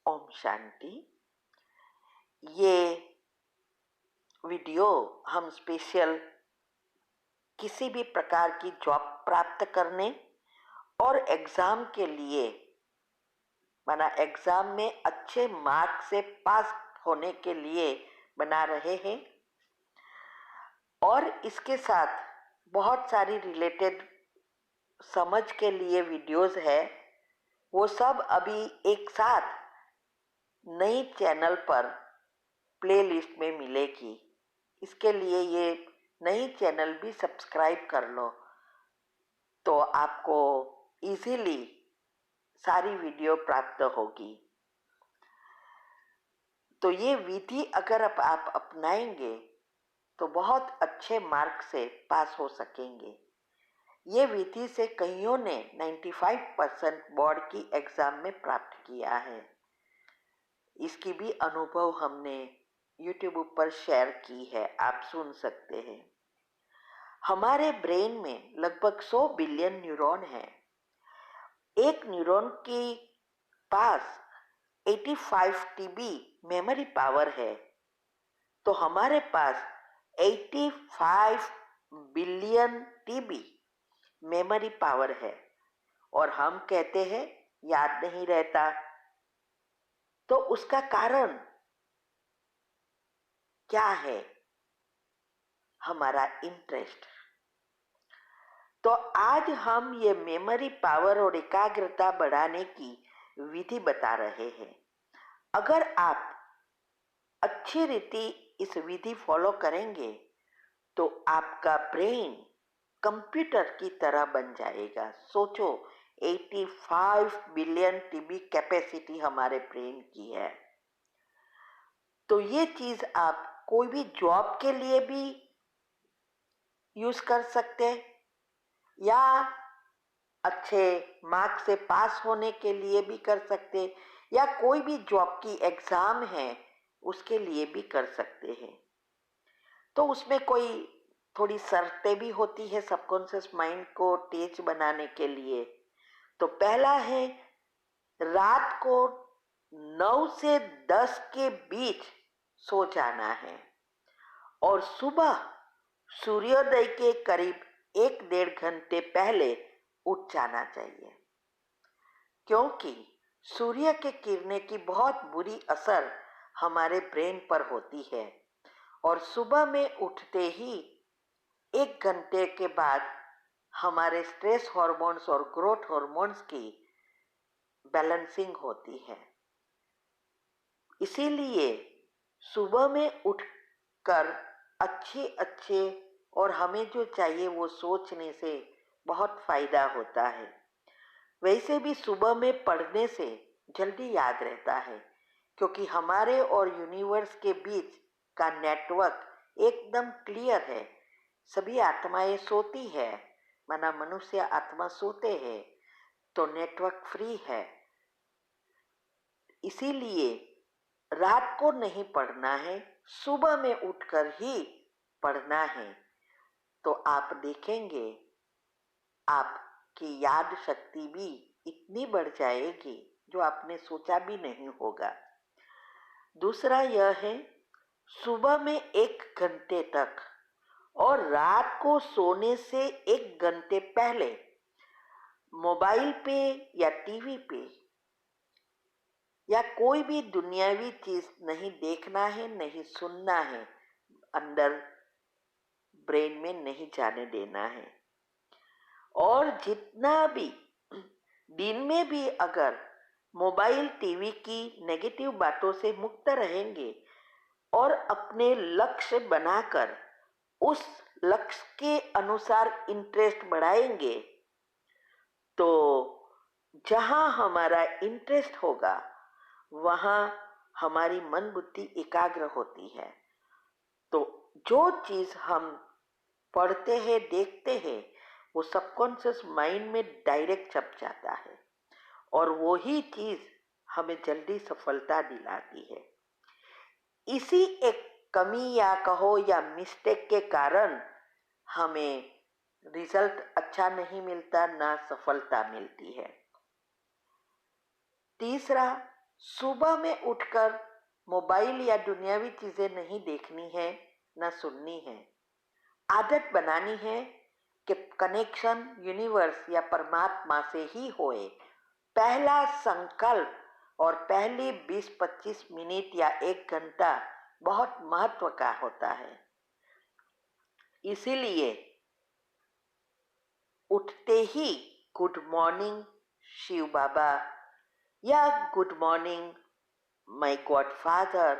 ओम शांति। ये वीडियो हम स्पेशल किसी भी प्रकार की जॉब प्राप्त करने और एग्जाम के लिए माना एग्जाम में अच्छे मार्क्स से पास होने के लिए बना रहे हैं। और इसके साथ बहुत सारी रिलेटेड समझ के लिए वीडियोस है, वो सब अभी एक साथ नई चैनल पर प्लेलिस्ट में मिलेगी। इसके लिए ये नई चैनल भी सब्सक्राइब कर लो तो आपको इजीली सारी वीडियो प्राप्त होगी। तो ये विधि अगर आप अपनाएंगे तो बहुत अच्छे मार्क से पास हो सकेंगे। ये विधि से कईयों ने 95% बोर्ड की एग्जाम में प्राप्त किया है। इसकी भी अनुभव हमने YouTube पर शेयर की है, आप सुन सकते हैं। हमारे ब्रेन में लगभग 100 बिलियन न्यूरॉन हैं। एक न्यूरॉन के पास 85 TB मेमोरी पावर है, तो हमारे पास 85 बिलियन TB मेमोरी पावर है और हम कहते हैं याद नहीं रहता। तो उसका कारण क्या है? हमारा इंटरेस्ट। तो आज हम ये मेमोरी पावर और एकाग्रता बढ़ाने की विधि बता रहे हैं। अगर आप अच्छी रीति इस विधि फॉलो करेंगे तो आपका ब्रेन कंप्यूटर की तरह बन जाएगा। सोचो, 85 बिलियन TB कैपेसिटी हमारे ब्रेन की है। तो ये चीज आप कोई भी जॉब के लिए भी यूज कर सकते हैं या अच्छे मार्क्स से पास होने के लिए भी कर सकते हैं या कोई भी जॉब की एग्जाम है उसके लिए भी कर सकते हैं। तो उसमें कोई थोड़ी शर्तें भी होती है सबकॉन्शियस माइंड को तेज बनाने के लिए। तो पहला है, रात को 9 से 10 के बीच सो जाना है और सुबह सूर्योदय के करीब 1-1.5 घंटे पहले उठ जाना चाहिए, क्योंकि सूर्य के किरणें की बहुत बुरी असर हमारे ब्रेन पर होती है और सुबह में उठते ही 1 घंटे के बाद हमारे स्ट्रेस हार्मोन्स और ग्रोथ हार्मोन्स की बैलेंसिंग होती है। इसीलिए सुबह में उठकर अच्छे और हमें जो चाहिए वो सोचने से बहुत फायदा होता है। वैसे भी सुबह में पढ़ने से जल्दी याद रहता है, क्योंकि हमारे और यूनिवर्स के बीच का नेटवर्क एकदम क्लियर है। सभी आत्माएं सोती है, माना मनुष्य आत्मा सोते हैं, तो नेटवर्क फ्री है। इसीलिए रात को नहीं पढ़ना है, सुबह में उठकर ही पढ़ना है। तो आप देखेंगे आपकी याद शक्ति भी इतनी बढ़ जाएगी जो आपने सोचा भी नहीं होगा। दूसरा यह है, सुबह में 1 घंटे तक और रात को सोने से 1 घंटे पहले मोबाइल पे या टीवी पे या कोई भी दुनियावी चीज नहीं देखना है, नहीं सुनना है, अंदर ब्रेन में नहीं जाने देना है। और जितना भी दिन में भी अगर मोबाइल टीवी की नेगेटिव बातों से मुक्त रहेंगे और अपने लक्ष्य बनाकर उस लक्ष्य के अनुसार इंटरेस्ट बढ़ाएंगे, तो जहां हमारा इंटरेस्ट होगा वहां हमारी मन बुद्धि एकाग्र होती है। तो जो चीज हम पढ़ते हैं, देखते हैं, वो सबकॉन्शियस माइंड में डायरेक्ट छप जाता है और वही चीज हमें जल्दी सफलता दिलाती है। इसी एक कमी या कहो या मिस्टेक के कारण हमें रिजल्ट अच्छा नहीं मिलता, ना सफलता मिलती है। तीसरा, सुबह में उठकर मोबाइल या दुनियावी चीजें नहीं देखनी है, न सुननी है। आदत बनानी है कि कनेक्शन यूनिवर्स या परमात्मा से ही होए। पहला संकल्प और पहली 20-25 मिनट या 1 घंटा बहुत महत्व का होता है। इसीलिए उठते ही गुड मॉर्निंग शिव बाबा या good morning my God father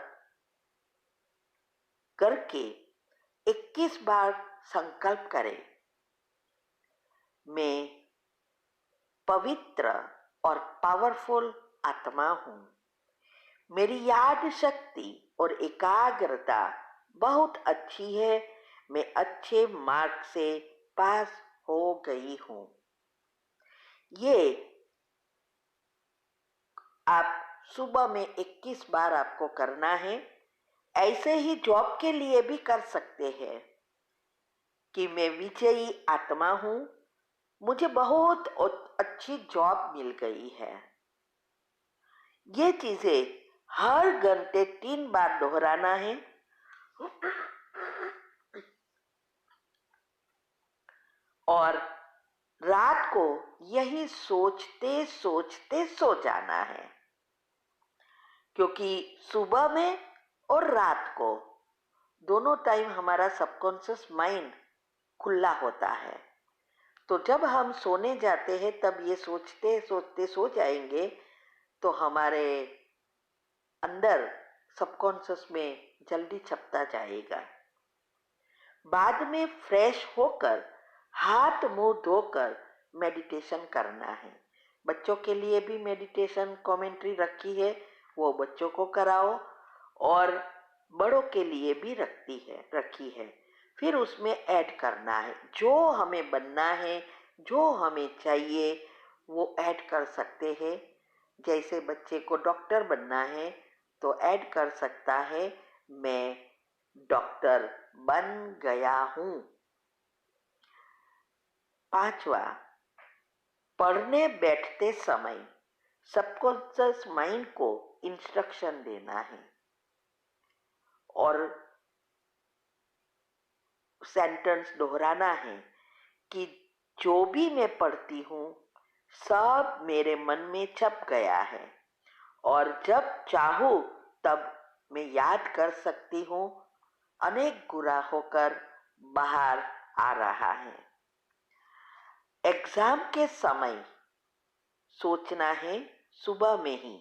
करके 21 बार संकल्प करें। मैं पवित्र और पावरफुल आत्मा हूँ। मेरी याद शक्ति और एकाग्रता बहुत अच्छी है। मैं अच्छे मार्क से पास हो गई हूँ। ये आप सुबह में 21 बार आपको करना है। ऐसे ही जॉब के लिए भी कर सकते हैं कि मैं विजयी आत्मा हूँ, मुझे बहुत अच्छी जॉब मिल गई है। ये चीजें हर घंटे 3 बार दोहराना है। और रात को यही सोचते सोचते सो जाना है, क्योंकि सुबह में और रात को दोनों टाइम हमारा सबकॉन्शियस माइंड खुला होता है। तो जब हम सोने जाते हैं तब ये सोचते सोचते सो जाएंगे तो हमारे अंदर सबकॉन्शियस में जल्दी छपता जाएगा। बाद में फ्रेश होकर हाथ मुंह धोकर मेडिटेशन करना है। बच्चों के लिए भी मेडिटेशन कमेंट्री रखी है, वो बच्चों को कराओ, और बड़ों के लिए भी रखी है। फिर उसमें ऐड करना है जो हमें बनना है, जो हमें चाहिए वो ऐड कर सकते हैं। जैसे बच्चे को डॉक्टर बनना है तो ऐड कर सकता है, मैं डॉक्टर बन गया हूँ। 5वां, पढ़ने बैठते समय सबकॉन्शियस माइंड को इंस्ट्रक्शन देना है और सेंटेंस दोहराना है कि जो भी मैं पढ़ती हूँ सब मेरे मन में छप गया है और जब चाहूँ तब मैं याद कर सकती हूँ। अनेक गुना होकर बाहर आ रहा है। एग्जाम के समय सोचना है सुबह में ही,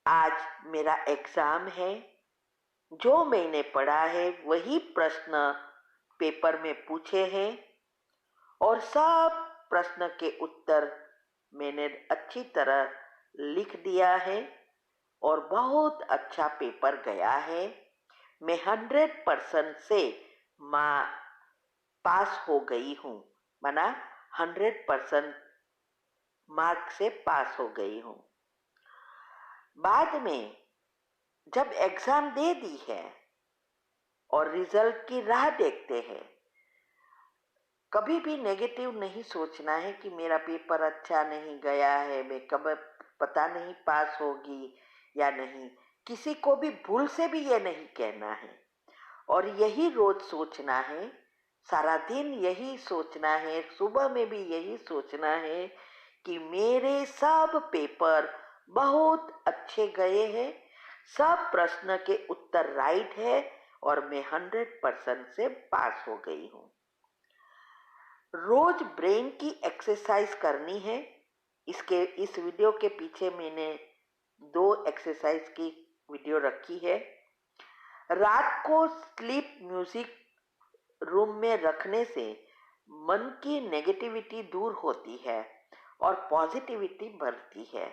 आज मेरा एग्जाम है, जो मैंने पढ़ा है वही प्रश्न पेपर में पूछे हैं और सब प्रश्न के उत्तर मैंने अच्छी तरह लिख दिया है और बहुत अच्छा पेपर गया है। मैं 100% से पास हो गई हूँ, माना 100% मार्क से पास हो गई हूँ। बाद में जब एग्जाम दे दी है और रिजल्ट की राह देखते हैं, कभी भी नेगेटिव नहीं सोचना है कि मेरा पेपर अच्छा नहीं गया है, मैं कब पता नहीं पास होगी या नहीं। किसी को भी भूल से भी ये नहीं कहना है और यही रोज सोचना है, सारा दिन यही सोचना है, सुबह में भी यही सोचना है कि मेरे सब पेपर बहुत अच्छे गए हैं, सब प्रश्न के उत्तर राइट है और मैं 100% से पास हो गई हूँ। रोज ब्रेन की एक्सरसाइज करनी है। इस वीडियो के पीछे मैंने 2 एक्सरसाइज की वीडियो रखी है। रात को स्लीप म्यूजिक रूम में रखने से मन की नेगेटिविटी दूर होती है और पॉजिटिविटी बढ़ती है,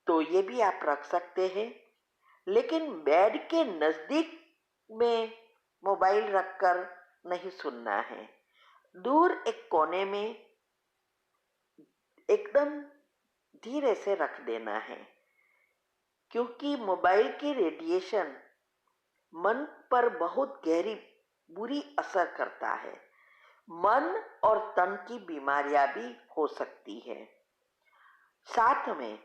तो ये भी आप रख सकते हैं। लेकिन बेड के नजदीक में मोबाइल रखकर नहीं सुनना है, दूर एक कोने में एकदम धीरे से रख देना है, क्योंकि मोबाइल की रेडिएशन मन पर बहुत गहरी बुरी असर करता है। मन और तन की बीमारियां भी हो सकती है। साथ में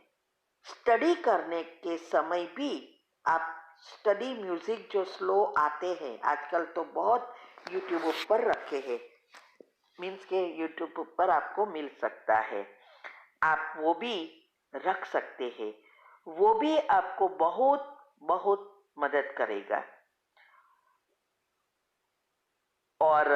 स्टडी करने के समय भी आप स्टडी म्यूजिक जो स्लो आते हैं, आजकल तो बहुत यूट्यूब पर रखे हैं, मीन्स के यूट्यूब पर आपको मिल सकता है, आप वो भी रख सकते हैं, वो भी आपको बहुत बहुत मदद करेगा। और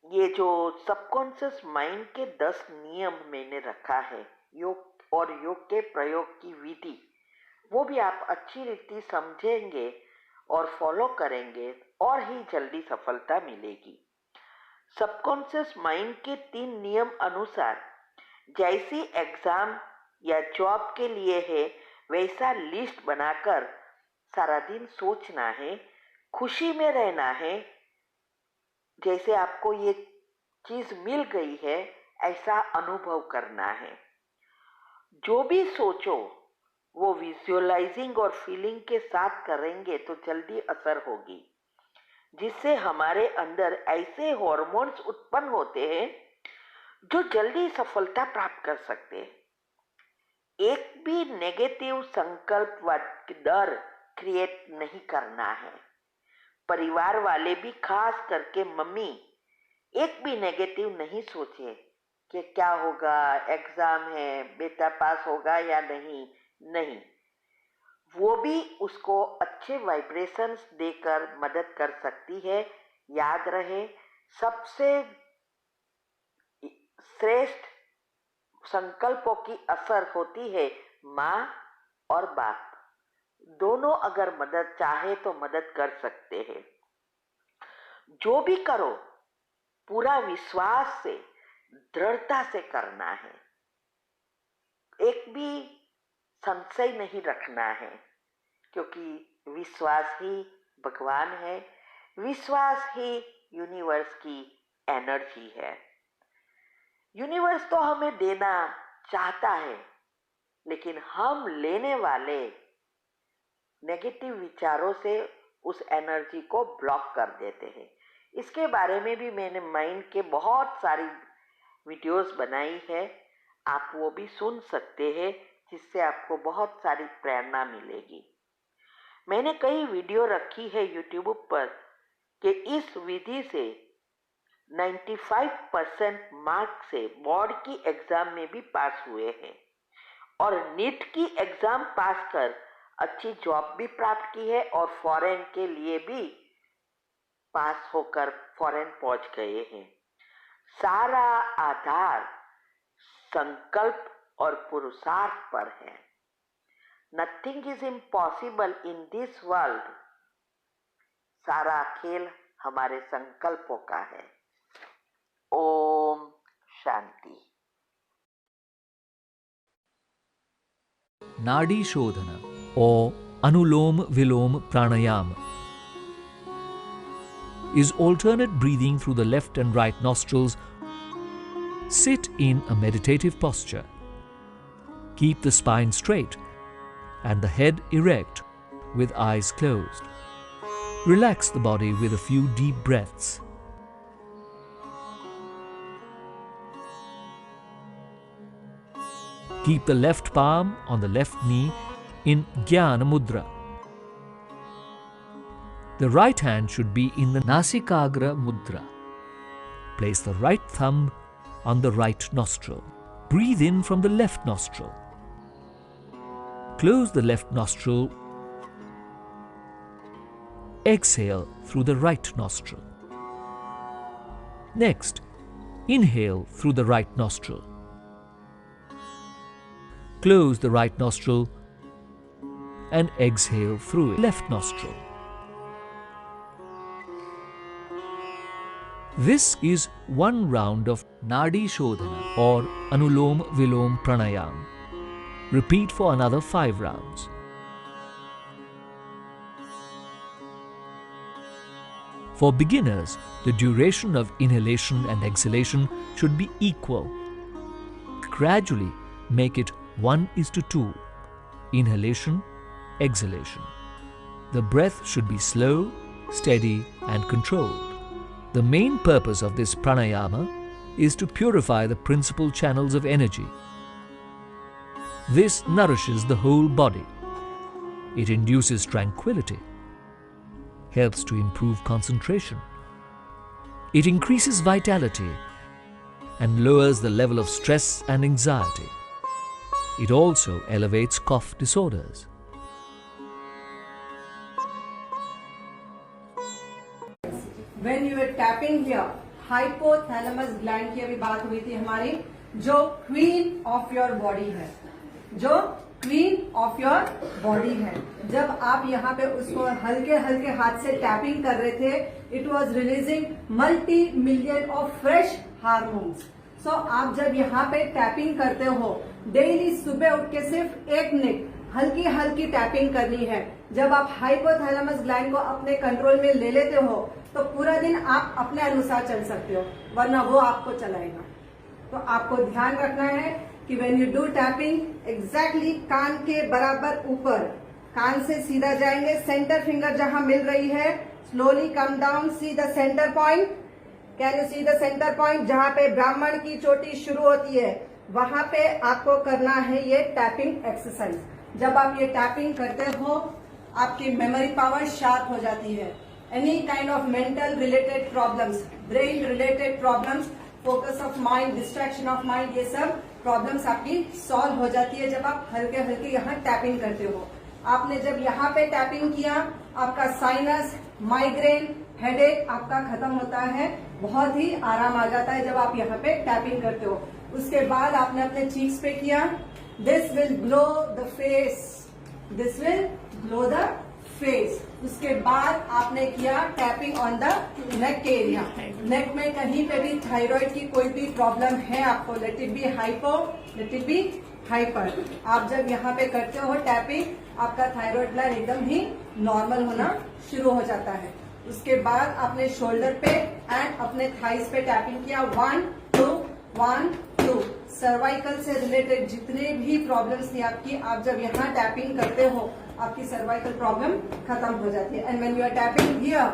ये जो सबकॉन्शियस माइंड के 10 नियम मैंने रखा है, योग और योग के प्रयोग की विधि, वो भी आप अच्छी रीति समझेंगे और फॉलो करेंगे और ही जल्दी सफलता मिलेगी। सबकॉन्शियस माइंड के 3 नियम अनुसार जैसी एग्जाम या जॉब के लिए है वैसा लिस्ट बनाकर सारा दिन सोचना है, खुशी में रहना है, जैसे आपको ये चीज मिल गई है ऐसा अनुभव करना है। जो भी सोचो वो विजुअलाइजिंग और फीलिंग के साथ करेंगे तो जल्दी असर होगी, जिससे हमारे अंदर ऐसे हार्मोन्स उत्पन्न होते हैं जो जल्दी सफलता प्राप्त कर सकते हैं। एक भी नेगेटिव संकल्प व डर क्रिएट नहीं करना है। परिवार वाले भी, खास करके मम्मी, एक भी नेगेटिव नहीं सोचे कि क्या होगा, एग्जाम है, बेटा पास होगा या नहीं। नहीं, वो भी उसको अच्छे वाइब्रेशंस देकर मदद कर सकती है। याद रहे, सबसे श्रेष्ठ संकल्पों की असर होती है माँ और बाप, दोनों अगर मदद चाहे तो मदद कर सकते हैं। जो भी करो पूरा विश्वास से, दृढ़ता से करना है, एक भी संशय नहीं रखना है, क्योंकि विश्वास ही भगवान है, विश्वास ही यूनिवर्स की एनर्जी है। यूनिवर्स तो हमें देना चाहता है, लेकिन हम लेने वाले नेगेटिव विचारों से उस एनर्जी को ब्लॉक कर देते हैं। इसके बारे में भी मैंने माइंड के बहुत सारी वीडियोस बनाई है, आप वो भी सुन सकते हैं, जिससे आपको बहुत सारी प्रेरणा मिलेगी। मैंने कई वीडियो रखी है यूट्यूब पर कि इस विधि से 95% मार्क से बोर्ड की एग्जाम में भी पास हुए हैं और नीट की एग्जाम पास कर अच्छी जॉब भी प्राप्त की है और फॉरेन के लिए भी पास होकर फॉरेन पहुंच गए हैं। सारा आधार संकल्प और पुरुषार्थ पर है। Nothing is impossible in this world. सारा खेल हमारे संकल्पों का है। Om Shanti. Nadi Shodhana or Anulom Vilom Pranayama is alternate breathing through the left and right nostrils. Sit in a meditative posture. Keep the spine straight and the head erect with eyes closed. Relax the body with a few deep breaths. Keep the left palm on the left knee in Jnana Mudra. The right hand should be in the Nasikagra Mudra. Place the right thumb on the right nostril. Breathe in from the left nostril. Close the left nostril. Exhale through the right nostril. Next, inhale through the right nostril. Close the right nostril and exhale through the left nostril. This is one round of Nadi Shodhana or Anulom Vilom Pranayam. Repeat for another 5 rounds. For beginners, the duration of inhalation and exhalation should be equal. Gradually make it 1:2. Inhalation, exhalation. The breath should be slow, steady and controlled. The main purpose of this pranayama is to purify the principal channels of energy. This nourishes the whole body. It induces tranquility, helps to improve concentration. It increases vitality and lowers the level of stress and anxiety. It also elevates cough disorders. When you are tapping here, hypothalamus gland की अभी बात हुई थी हमारी, जो queen of your body है, जो queen of your body है, जब आप यहाँ पे उसको हल्के हल्के हाथ से टैपिंग कर रहे थे, it was releasing multi million of fresh hormones. So आप जब यहाँ पे टैपिंग करते हो, डेली सुबह उठ के सिर्फ 1 मिनट हल्की हल्की टैपिंग करनी है. जब आप हाइपोथैलेमस ग्लैंड को अपने कंट्रोल में ले लेते हो तो पूरा दिन आप अपने अनुसार चल सकते हो, वरना वो आपको चलाएगा. तो आपको ध्यान रखना है कि when you do tapping, exactly कान के बराबर ऊपर, कान से सीधा जाएंगे, सेंटर फिंगर जहां मिल रही है, slowly come down, see the centre point. Can you see the centre point? जहां पे ब्राह्मण की चोटी शुरू होती है, वहां पे आपको करना है ये टैपिंग एक्सरसाइज. जब आप ये टैपिंग करते हो, आपकी मेमोरी पावर शार्प हो जाती है. Any kind of mental related problems, brain related problems, focus of mind, distraction of mind, ये सब प्रॉब्लम्स आपकी सॉल्व हो जाती है जब आप हल्के हल्के यहाँ टैपिंग करते हो. आपने जब यहाँ पे टैपिंग किया, आपका साइनस, माइग्रेन, हेडेक आपका खत्म होता है, बहुत ही आराम आ जाता है जब आप यहाँ पे टैपिंग करते हो. उसके बाद आपने अपने चीक्स पे किया, this will glow the face, this will glow the face. उसके बाद आपने किया tapping on the neck area. Neck में कहीं पे भी थायराइड की कोई भी प्रॉब्लम है आपको, let it be hypo, let it be hyper, आप जब यहाँ पे करते हो टैपिंग, आपका थायराइड ग्लैंड एकदम ही नॉर्मल होना शुरू हो जाता है. उसके बाद आपने शोल्डर पे एंड अपने थाइस पे टैपिंग किया. 1 2 1 2. सर्वाइकल से रिलेटेड जितने भी प्रॉब्लम्स थी आपकी, आप जब यहाँ टैपिंग करते हो, आपकी सर्वाइकल प्रॉब्लम खत्म हो जाती है. And when you are tapping here,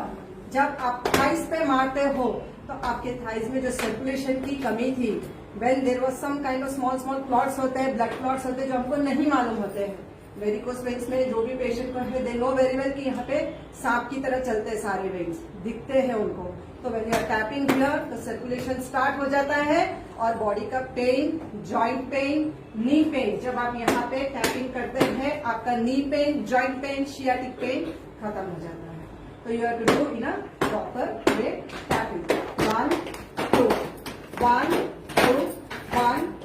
जब आप थाइस पे मारते हो तो आपके थाइस में जो सर्कुलेशन की कमी थी, when there was some kind of small clots होते हैं, ब्लड क्लॉट्स होते हैं जो हमको नहीं मालूम होते हैं. वेरिकोस वेन्स में जो भी पेशेंट को है, दे नो वेरी वेल कि यहाँ पे सांप की तरह चलते हैं सारे वेन्स, दिखते हैं उनको. तो when you are tapping here, तो सर्कुलेशन स्टार्ट हो जाता है और बॉडी का pain, joint pain, knee pain, जब आप यहाँ पे टैपिंग करते हैं, आपका knee pain, joint pain, sciatic pain खत्म हो जाता है. तो you have to do in a proper way tapping. 1 2 1 2 1